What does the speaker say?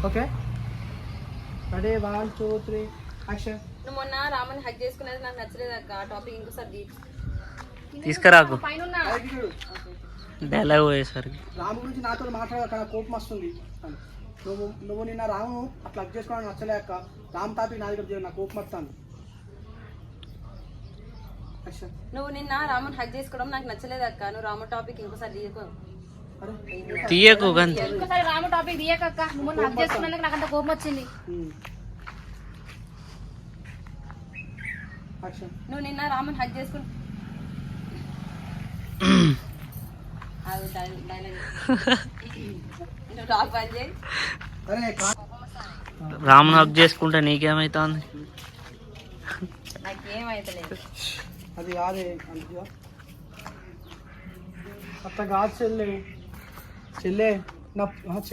Okay ready 1 2 3 action. నువ్వు మొన్న రామని హక్ చేసుకునేది నాకు నచ్చలేదు అక్క. ఆ టాపిక్ ఇంకోసారి తీసుకురాకు పైన డైలాగ్ పోయేసరికి. రాము గురించి నాతో మాట్లాడక కోపం వస్తుంది. నువ్వు నిన్న రాము అట్లా హక్ చేసుకోవడం నచ్చలేక రామ్ టాపిక్ నా దగ్గర నా కోపం వస్తాను. నువ్వు నిన్న రాముని హక్ చేసుకోవడం నాకు నచ్చలేదు అక్క. నువ్వు రాము టాపిక్ ఇంకోసారి తీయకు ఇంకోసారి రాము టాపిక్ తీయకక్క. నువ్వు మొన్న హక్ చేసుకున్నందుకు నాకంత కోపం వచ్చింది. నువ్వు నిన్న రాముని హక్ చేసుకుని రాముని హక్ చేసుకుంటే నీకేమైతుంది? నాకేమైతలేదు. అది కాదే అట్లా కాదు చెల్లె చెల్లె నా చెల్లె